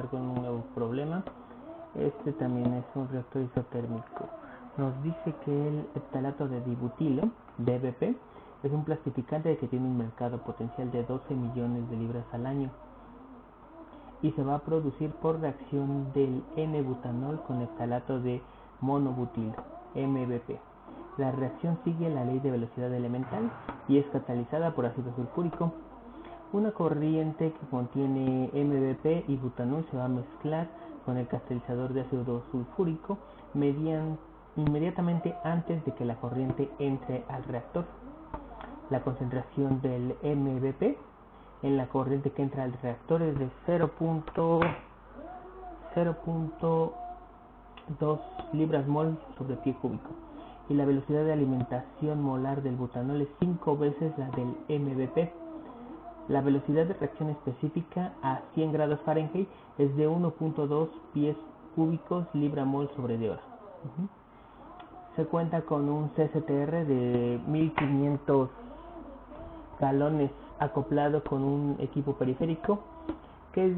empezar con un nuevo problema. Este también es un reactor isotérmico. Nos dice que el ftalato de dibutilo, DBP, es un plastificante que tiene un mercado potencial de 12 millones de libras al año y se va a producir por reacción del N-butanol con ftalato de monobutilo, MBP. La reacción sigue la ley de velocidad elemental y es catalizada por ácido sulfúrico. Una corriente que contiene MBP y butanol se va a mezclar con el catalizador de ácido sulfúrico inmediatamente antes de que la corriente entre al reactor. La concentración del MBP en la corriente que entra al reactor es de 0.2 libras mol sobre pie cúbico y la velocidad de alimentación molar del butanol es 5 veces la del MBP. La velocidad de reacción específica a 100 grados Fahrenheit es de 1.2 pies cúbicos libra mol sobre de hora. Se cuenta con un CCTR de 1500 galones acoplado con un equipo periférico que es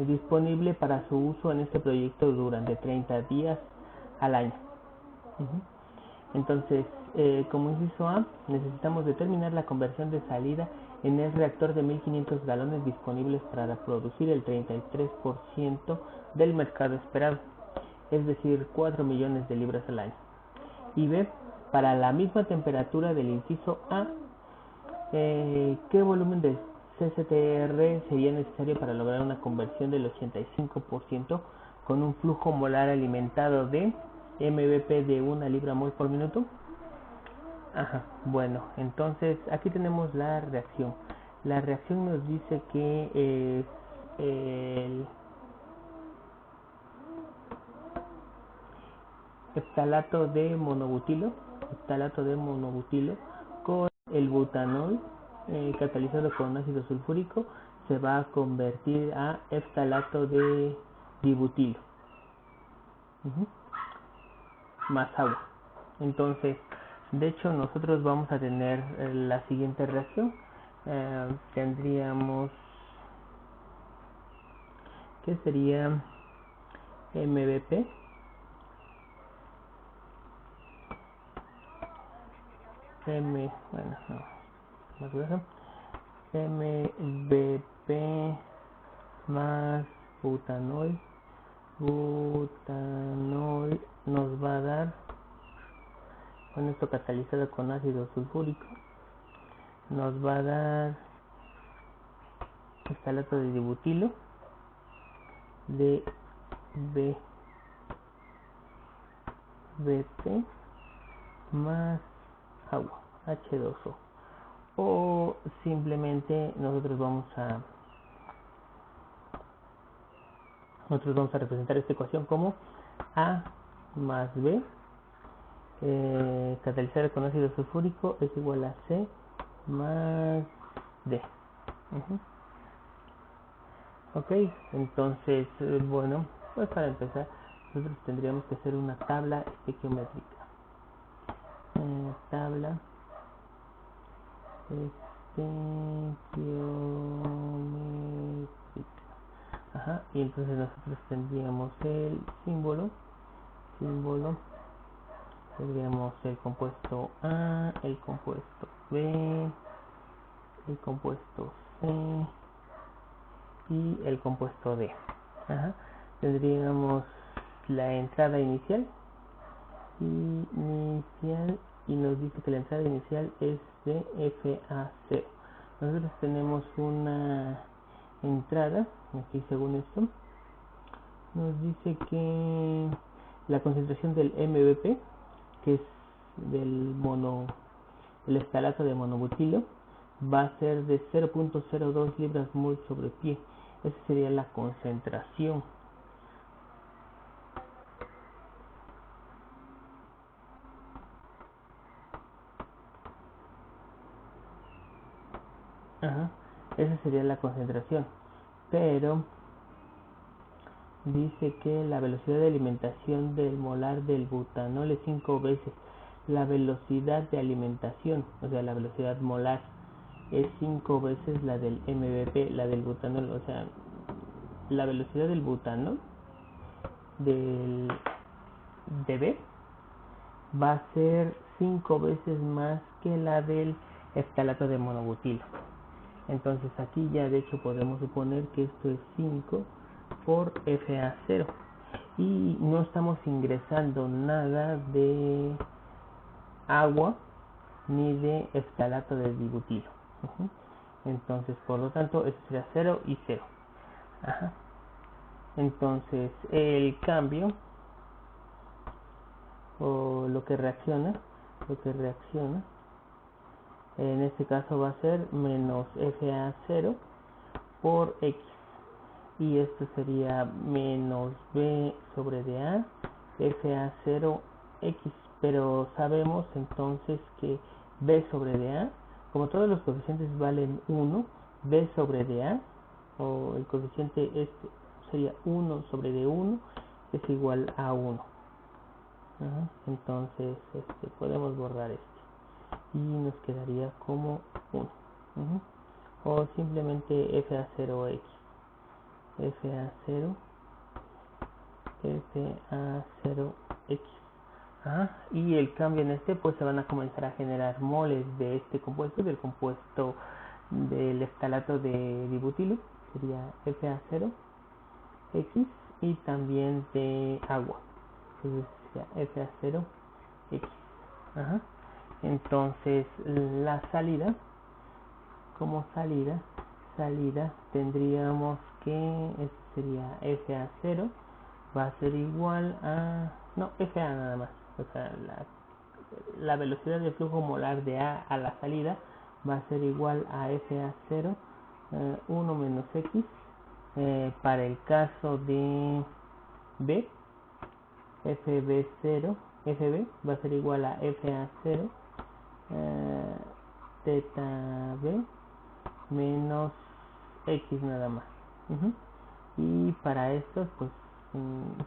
disponible para su uso en este proyecto durante 30 días al año. Entonces, como inciso A, necesitamos determinar la conversión de salida en el reactor de 1500 galones disponibles para producir el 33% del mercado esperado, es decir, 4 millones de libras al año. Y B, para la misma temperatura del inciso A, ¿qué volumen de CCTR sería necesario para lograr una conversión del 85% con un flujo molar alimentado de MBP de 1 libra mol por minuto? Bueno, entonces aquí tenemos la reacción. La reacción nos dice que es el ftalato de monobutilo con el butanol catalizado con ácido sulfúrico se va a convertir a ftalato de dibutilo más agua. Entonces, de hecho, nosotros vamos a tener la siguiente reacción. Tendríamos que sería MBP MBP más butanol nos va a dar, con esto catalizado con ácido sulfúrico, nos va a dar ftalato de dibutilo de BP más agua, H2O. O simplemente nosotros vamos a representar esta ecuación como A más B catalizado con ácido sulfúrico es igual a C más D. Ok, entonces, bueno, pues para empezar nosotros tendríamos que hacer una tabla estequiométrica. Tabla estequiométrica. Y entonces nosotros tendríamos el símbolo, tendríamos el compuesto A, el compuesto B, el compuesto C y el compuesto D. Tendríamos la entrada inicial y nos dice que la entrada inicial es de FA0. Nosotros tenemos una entrada, aquí según esto, nos dice que la concentración del MBP, que es el ftalato de monobutilo, va a ser de 0.02 libras mol sobre pie. Esa sería la concentración. Esa sería la concentración. Pero dice que la velocidad de alimentación del molar del butanol es 5 veces la velocidad de alimentación, o sea, la velocidad molar es 5 veces la del MVP, la del butanol. O sea, la velocidad del butanol del DB va a ser 5 veces más que la del eftalato de monobutilo. Entonces aquí ya de hecho podemos suponer que esto es 5 por FA0 y no estamos ingresando nada de agua ni de eftalato de dibutilo. Entonces por lo tanto esto sería 0 y 0. Entonces el cambio o lo que reacciona en este caso va a ser menos FA0 por X, y esto sería menos B sobre DA FA0X, pero sabemos entonces que B sobre DA, como todos los coeficientes valen 1, B sobre DA, o el coeficiente este sería 1 sobre D1, es igual a 1. Entonces podemos borrar esto y nos quedaría como 1. O simplemente FA0X, FA0X. Y el cambio en este, pues se van a comenzar a generar moles de este compuesto, del compuesto del eftalato de dibutilo, sería FA0X, y también de agua, entonces sería FA0X. Entonces la salida, como salida tendríamos que este sería FA0 va a ser igual a, no, FA nada más, o sea, la velocidad de flujo molar de A a la salida va a ser igual a FA0 1 menos X. Para el caso de B, FB va a ser igual a FA0 teta B menos X nada más. Y para estos, pues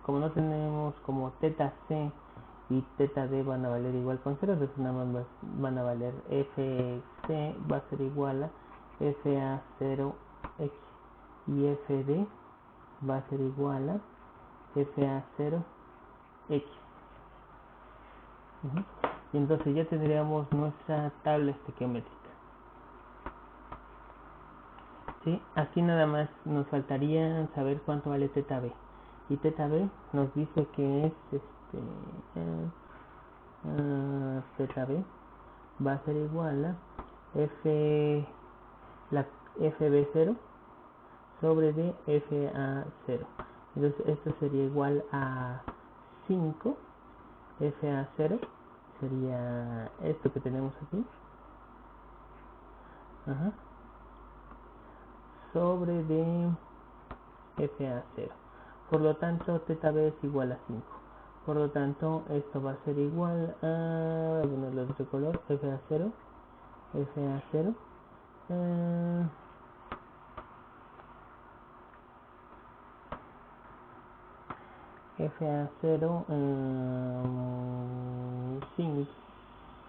como no tenemos, como teta C y teta D van a valer igual con 0, entonces nada más van a valer FC va a ser igual a FA0X, y FD va a ser igual a FA0X. Y entonces ya tendríamos nuestra tabla estequiométrica. ¿Sí? Aquí nada más nos faltaría saber cuánto vale teta B. Y teta B nos dice que es teta B va a ser igual a la FB0 sobre D FA0. Entonces esto sería igual a 5 FA0, sería esto que tenemos aquí, sobre D FA0. Por lo tanto, teta B es igual a 5. Por lo tanto, esto va a ser igual a, bueno, lo de otro color, FA0, FA0, FA0 sin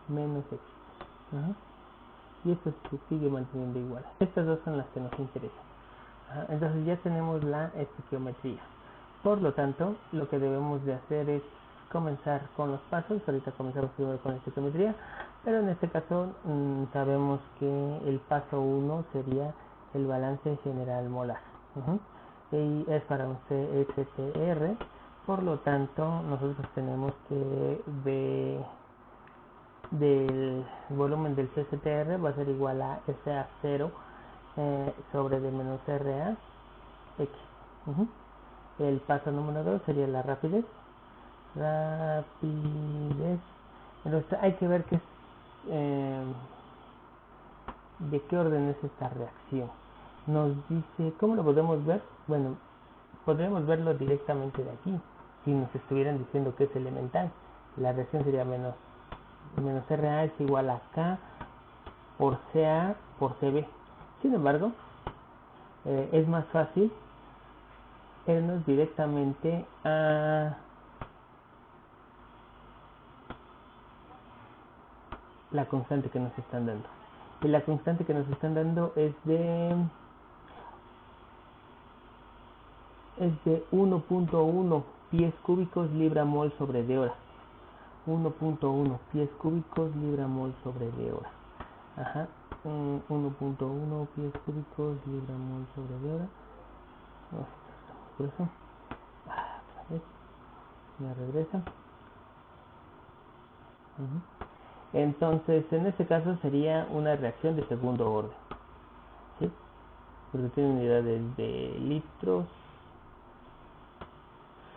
menos X. Y esto se sigue manteniendo igual. Estas dos son las que nos interesan. Entonces ya tenemos la estequiometría. Por lo tanto, lo que debemos de hacer es comenzar con los pasos. Ahorita comenzamos primero con la estequiometría, pero en este caso sabemos que el paso 1 sería el balance general molar. Y es para un CSTR. Por lo tanto, nosotros tenemos que del volumen del CSTR va a ser igual a SA0 sobre D menos RA X. El paso número 2 sería la rapidez. Entonces hay que ver de qué orden es esta reacción. Nos dice, ¿cómo lo podemos ver? Bueno, podríamos verlo directamente de aquí. Si nos estuvieran diciendo que es elemental, la reacción sería menos RA es igual a K por CA por CB. Sin embargo, es más fácil irnos directamente a la constante que nos están dando. Y la constante que nos están dando es de 1.1 pies cúbicos libra mol sobre de hora. 1.1 pies cúbicos libra mol sobre de hora. Ajá. 1.1 pies cúbicos libra mol sobre de hora. Por eso. Otra vez. Me regresa. Entonces, en este caso sería una reacción de segundo orden, ¿sí? Porque tiene unidades de litros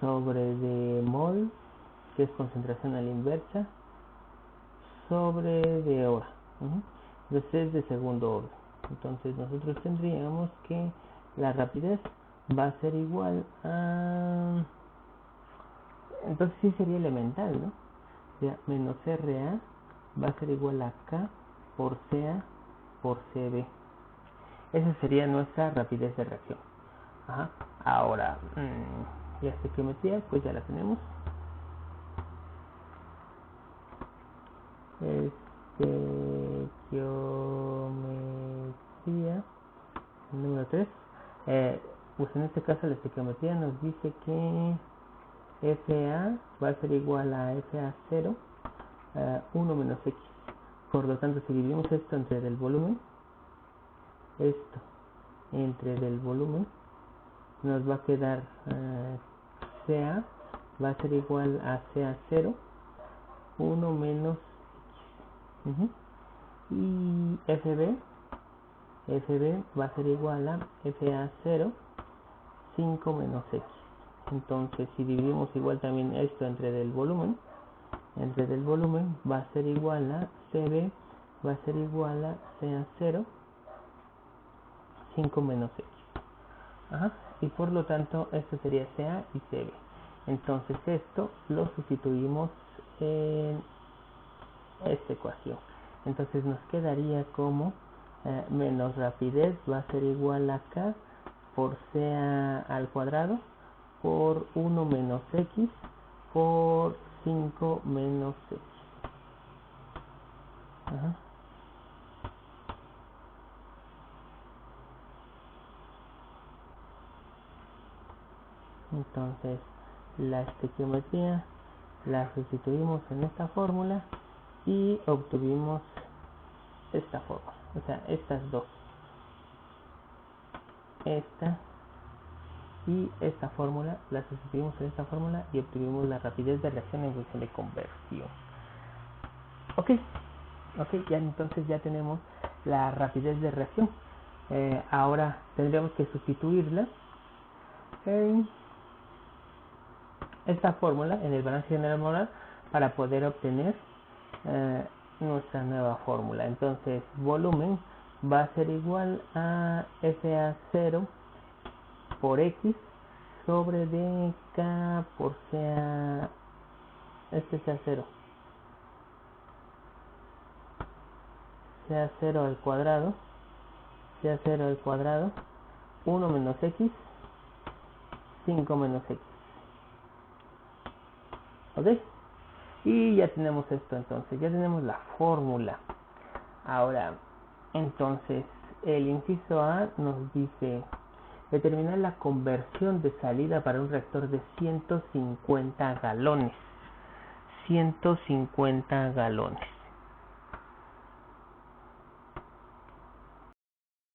sobre de mol, que es concentración a la inversa, sobre de hora. Entonces es de segundo orden. Entonces nosotros tendríamos que la rapidez va a ser igual a... Entonces sí sería elemental, ¿no? O sea, menos RA va a ser igual a K por CA por CB. Esa sería nuestra rapidez de reacción. Ajá. Ahora, la estequiometría, pues ya la tenemos. Estequiometría número 3. Pues en este caso la estequiometría nos dice que FA va a ser igual a FA0 1 menos X. Por lo tanto, si dividimos esto entre del volumen, esto entre del volumen, nos va a quedar CA va a ser igual a CA0 1 menos X. Y FB va a ser igual a FA0 5 menos X. Entonces, si dividimos igual también esto entre del volumen va a ser igual a CB va a ser igual a CA0 5 menos X. Ajá. Y por lo tanto esto sería CA y CB. Entonces esto lo sustituimos en esta ecuación. Entonces nos quedaría como menos rapidez va a ser igual a K por CA al cuadrado por 1 menos X por 5 menos X. Ajá. Entonces la estequiometría la sustituimos en esta fórmula y obtuvimos esta fórmula, o sea, estas dos, esta y esta fórmula, la sustituimos en esta fórmula y obtuvimos la rapidez de reacción en función de conversión. Ok, ya entonces ya tenemos la rapidez de reacción. Ahora tendríamos que sustituirla en esta fórmula, en el balance general molar, para poder obtener nuestra nueva fórmula. Entonces volumen va a ser igual a FA0 por X sobre dk por CA, CA0 al cuadrado, CA0 al cuadrado, 1 menos X, 5 menos X. ¿Ok? Y ya tenemos esto, entonces ya tenemos la fórmula. Ahora, entonces el inciso A nos dice determinar la conversión de salida para un reactor de 150 galones. 150 galones.